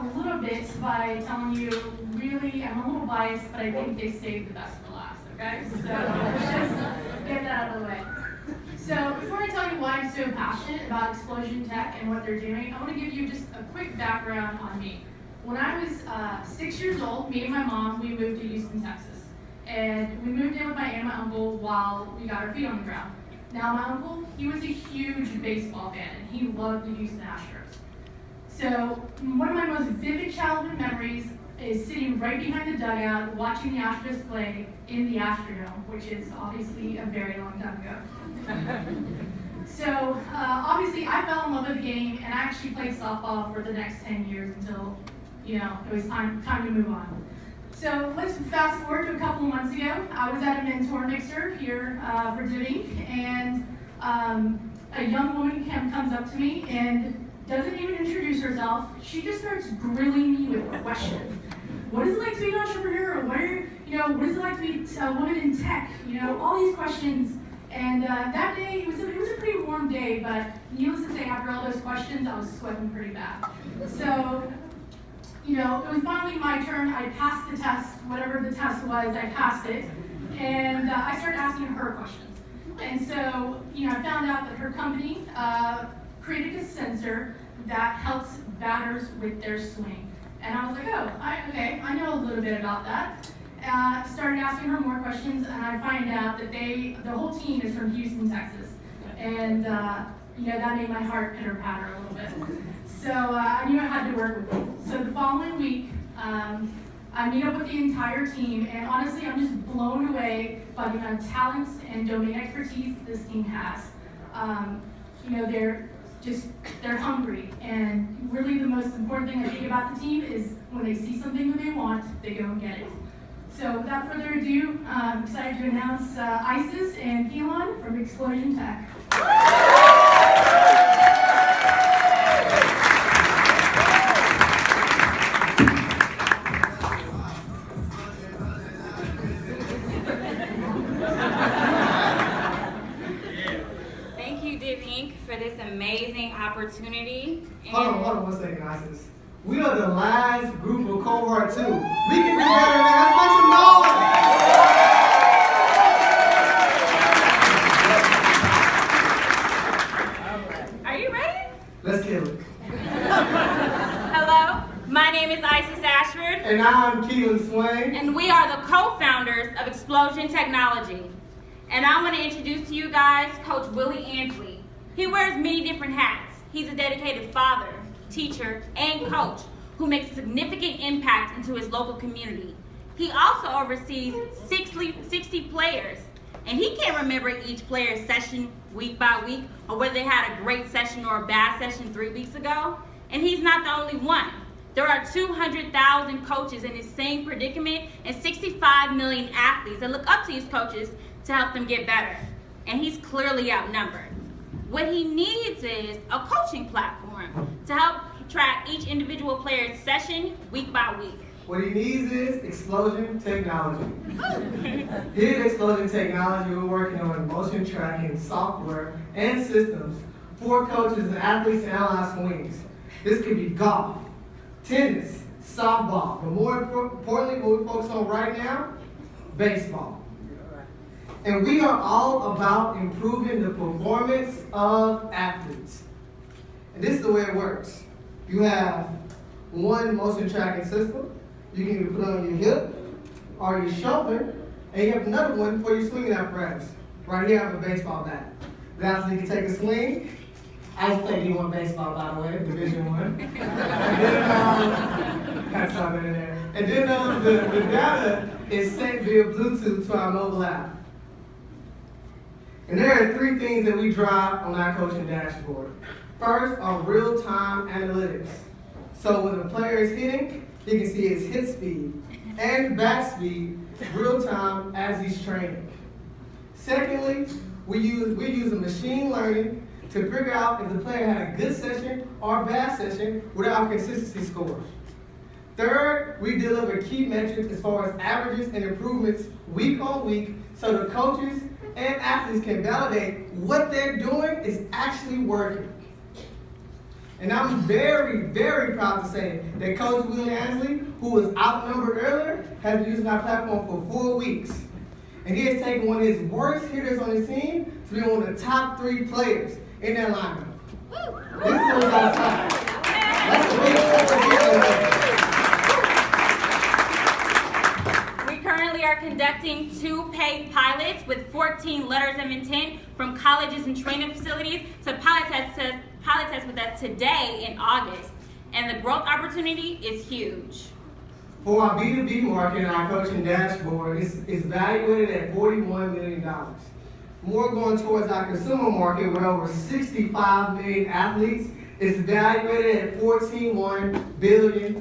off a little bit by telling you, really, I'm a little biased, but I think they saved the best for last, okay? So let's just get that out of the way. So before I tell you why I'm so passionate about Xplosion Tech and what they're doing, I want to give you just a quick background on me. When I was 6 years old, me and my mom, we moved to Houston, Texas. And we moved in with my aunt and my uncle while we got our feet on the ground. Now my uncle, he was a huge baseball fan, and he loved the Houston Astros. So one of my most vivid childhood memories is sitting right behind the dugout, watching the Astros play in the Astrodome, which is obviously a very long time ago. So obviously I fell in love with the game, and I actually played softball for the next 10 years until, it was time to move on. So let's fast forward to a couple of months ago. I was at a mentor mixer here for Diving, and a young woman comes up to me and doesn't even introduce herself. She just starts grilling me with questions. What is it like to be an entrepreneur? What is it like to be a woman in tech? All these questions. And that day, it was a pretty warm day, but needless to say, after all those questions, I was sweating pretty bad. So, it was finally my turn. I passed the test, whatever the test was, I passed it. And I started asking her questions. And so, I found out that her company created a sensor that helps batters with their swing. And I was like, I know a little bit about that. Started asking her more questions, and I find out that the whole team is from Houston, Texas. And, that made my heart pitter-patter a little bit. So I knew I had to work with them. So the following week, I meet up with the entire team, and honestly, I'm just blown away by the amount of talents and domain expertise this team has. They're hungry, and really the most important thing I think about the team is when they see something that they want, they go and get it. So without further ado, I'm excited to announce Isis and Elon from Xplosion Tech. For this amazing opportunity. Hold on 1 second, Isis. We are the last group of cohort 2. We can do better, man. Let's make some noise! Are you ready? Let's kill it. Hello, my name is Isis Ashford. And I'm Keelan Swain. And we are the co-founders of Xplosion Technology. And I want to introduce to you guys Coach Willie Ansley. He wears many different hats. He's a dedicated father, teacher, and coach who makes a significant impact into his local community. He also oversees 60 players, and he can't remember each player's session week by week, or whether they had a great session or a bad session 3 weeks ago. And he's not the only one. There are 200,000 coaches in the same predicament and 65 million athletes that look up to these coaches to help them get better. And he's clearly outnumbered. What he needs is a coaching platform to help track each individual player's session week by week. What he needs is Xplosion Technology. Here at Xplosion Technology, we're working on motion tracking software and systems for coaches and athletes to analyze swings. This could be golf, tennis, softball, but more importantly, what we focus on right now, baseball. And we are all about improving the performance of athletes. And this is the way it works. You have one motion tracking system. You can either put on your hip or your shoulder, and you have another one for your swinging apparatus. Right here I have a baseball bat. The athlete can take a swing. I played D1 baseball, by the way, Division I. And then the data is sent via Bluetooth to our mobile app. And there are 3 things that we drive on our coaching dashboard. First are real-time analytics. So when the player is hitting, he can see his hit speed and bat speed real-time as he's training. Secondly, we use a machine learning to figure out if the player had a good session or a bad session with our consistency scores. Third, we deliver key metrics as far as averages and improvements week on week so the coaches and athletes can validate what they're doing is actually working. And I'm very, very proud to say that Coach Willie Ansley, who was outnumbered earlier, has been using our platform for 4 weeks. And he has taken one of his worst hitters on his team to be one of the top 3 players in that lineup. This is what y'all time. That's a big. We currently are conducting 2 paid pilots with 14 letters of intent from colleges and training facilities to pilot test with us today in August. And the growth opportunity is huge. For our B2B market, our coaching dashboard is valuated at $41 million. More going towards our consumer market, where over 65 million athletes, is valuated at $14.1 billion.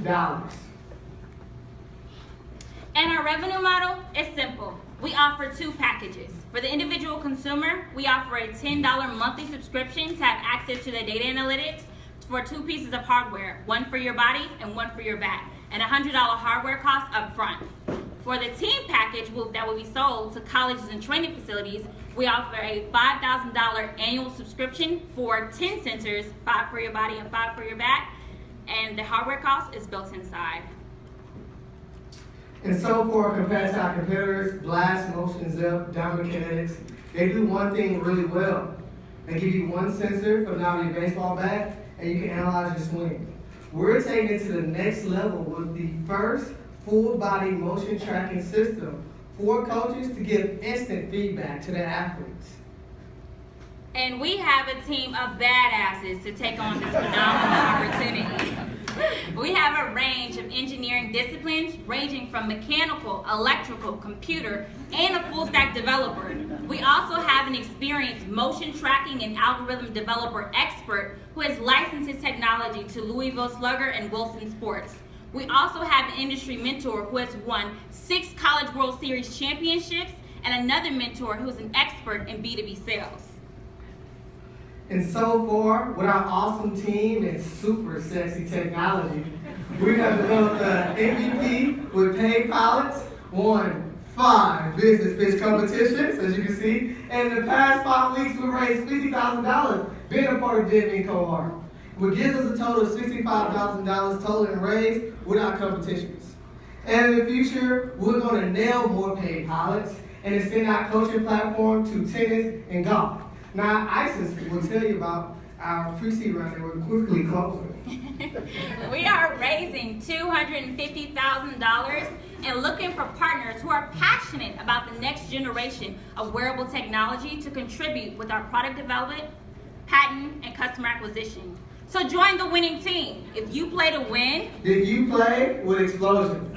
And our revenue model is simple. We offer 2 packages. For the individual consumer, we offer a $10 monthly subscription to have access to the data analytics for 2 pieces of hardware, one for your body and one for your back, and $100 hardware cost up front. For the team package that will be sold to colleges and training facilities, we offer a $5,000 annual subscription for 10 sensors, 5 for your body and 5 for your back, and the hardware cost is built inside. And so for compared to our competitors, Blast, Motion, Zip, Dynamic Kinetics, they do one thing really well. They give you one sensor for now your baseball bat, and you can analyze your swing. We're taking it to the next level with the first full body motion tracking system for coaches to give instant feedback to their athletes. And we have a team of badasses to take on this phenomenal opportunity. We have a range of engineering disciplines ranging from mechanical, electrical, computer, and a full stack developer. We also have an experienced motion tracking and algorithm developer expert who has licensed his technology to Louisville Slugger and Wilson Sports. We also have an industry mentor who has won 6 College World Series championships and another mentor who's an expert in B2B sales. And so far, with our awesome team and super sexy technology, we have developed an MVP with paid pilots, won 5 business pitch competitions, as you can see, and in the past 5 weeks, we raised $50,000 being a part of Jimmy cohort, which gives us a total of $65,000 total in raised without competitions. And in the future, we're going to nail more paid pilots and extend our coaching platform to tennis and golf. Now, Isis will tell you about our pre-seed round that we're quickly closing. We are raising $250,000 and looking for partners who are passionate about the next generation of wearable technology to contribute with our product development, patent, and customer acquisition. So join the winning team. If you play to win, then you play with Xplosion.